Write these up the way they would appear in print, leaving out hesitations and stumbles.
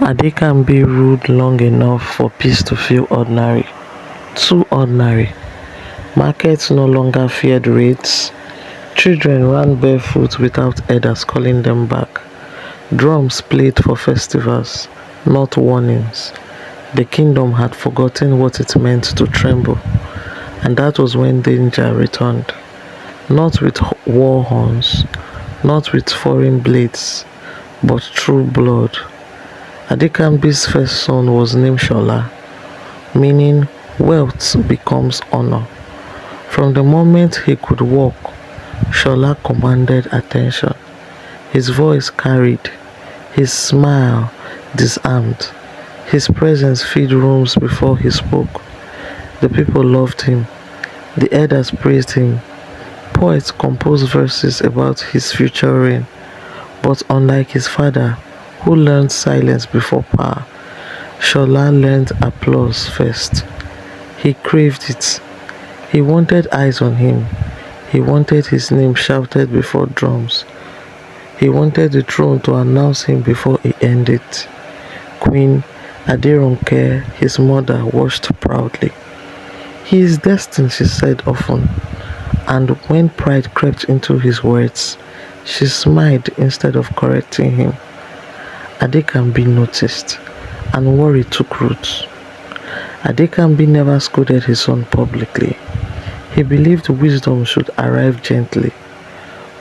Ade can be ruled long enough for peace to feel ordinary, too ordinary. Markets no longer feared raids. Children ran barefoot without elders calling them back. Drums played for festivals, not warnings. The kingdom had forgotten what it meant to tremble, and that was when danger returned. Not with war horns, not with foreign blades, but through blood. Adekambi's first son was named Shola, meaning wealth becomes honor. From the moment he could walk, Shola commanded attention. His voice carried, his smile disarmed, his presence filled rooms before he spoke. The people loved him, the elders praised him, poets composed verses about his future reign. But unlike his father, who learned silence before power, Shola learned applause first. He craved it. He wanted eyes on him. He wanted his name shouted before drums. He wanted the throne to announce him before he ended. Queen Aderonke, his mother, watched proudly. He is destined, she said often, and when pride crept into his words, she smiled instead of correcting him. Adekambi noticed, and worry took root. Adekambi never scolded his son publicly. He believed wisdom should arrive gently.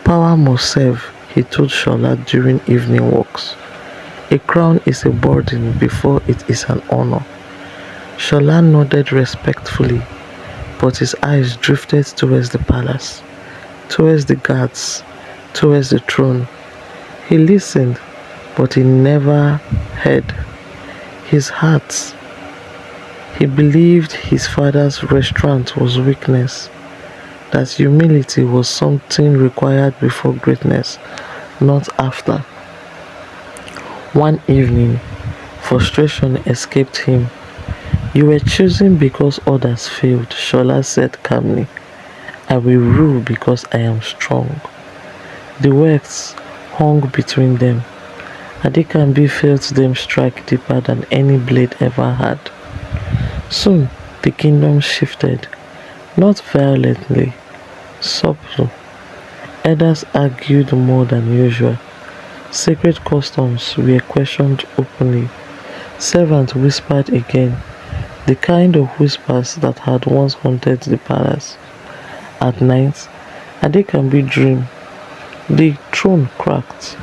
Power must serve, he told Shola during evening walks. A crown is a burden before it is an honor. Shola nodded respectfully, but his eyes drifted towards the palace, towards the guards, towards the throne. He listened, but he never heard. His heart, he believed his father's restraint was weakness, that humility was something required before greatness, not after. One evening, frustration escaped him. "You were choosing because others failed," Shola said calmly. "I will rule because I am strong." The words hung between them. Adekambi felt them strike deeper than any blade ever had. Soon, the kingdom shifted, not violently, subtly. Elders argued more than usual. Sacred customs were questioned openly. Servants whispered again, the kind of whispers that had once haunted the palace. At night, Adekambi dreamed. The throne cracked,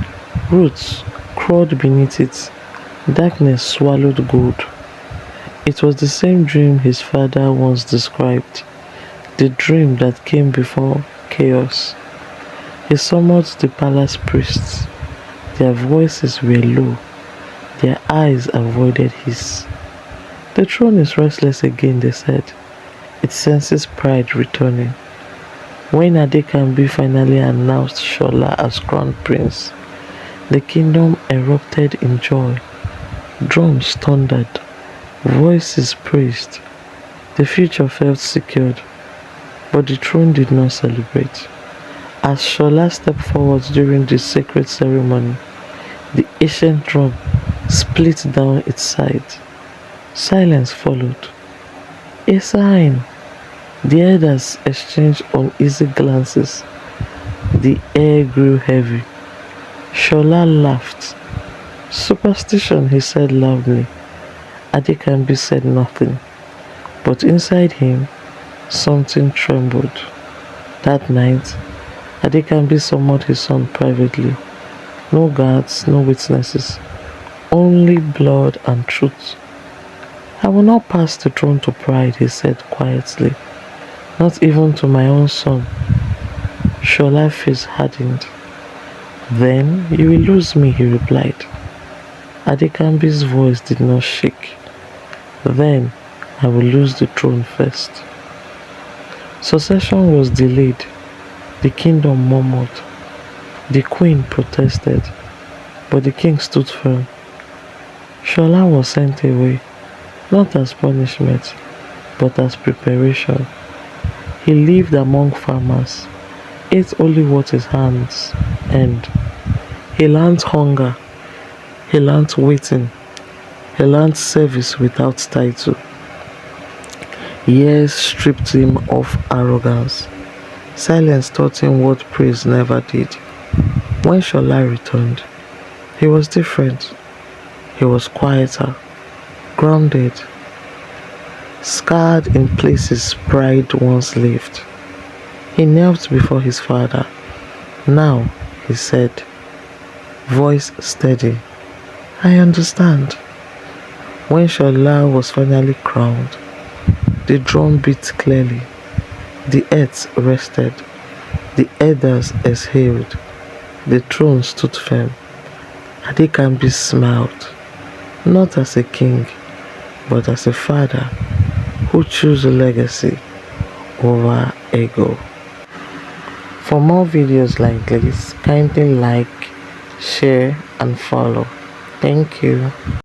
roots crawled beneath it, darkness swallowed gold. It was the same dream his father once described, the dream that came before chaos. He summoned the palace priests. Their voices were low, their eyes avoided his. "The throne is restless again," they said. It senses pride returning. When Adekambi finally announced Shola as crown prince, the kingdom erupted in joy. Drums thundered, voices praised. The future felt secured, but the throne did not celebrate. As Shola stepped forward during the sacred ceremony, the ancient drum split down its side. Silence followed. A sign. The elders exchanged uneasy glances. The air grew heavy. Shola laughed. "Superstition," he said loudly. Adekambi said nothing, but inside him, something trembled. That night, Adekambi summoned his son privately. No guards, no witnesses, only blood and truth. "I will not pass the throne to pride," he said quietly, "not even to my own son." Shola's face hardened. "Then you will lose me," he replied. Adekambi's voice did not shake. "Then I will lose the throne first." Succession was delayed. The kingdom murmured. The queen protested, but the king stood firm. Shola was sent away, not as punishment, but as preparation. He lived among farmers, ate only what his hands earned. He learned hunger, he learned waiting, He learned service without title. Years stripped him of arrogance. Silence taught him what praise never did. When Shola returned, he was different. He was quieter, grounded, scarred in places pride once lived. He knelt before his father. Now, he said, voice steady, I understand. When Shola was finally crowned, the drum beat clearly. The earth rested. The elders exhaled. The throne stood firm. Adekambi smiled, not as a king, but as a father who chose legacy over ego. For more videos like this, kindly like, share and follow. Thank you.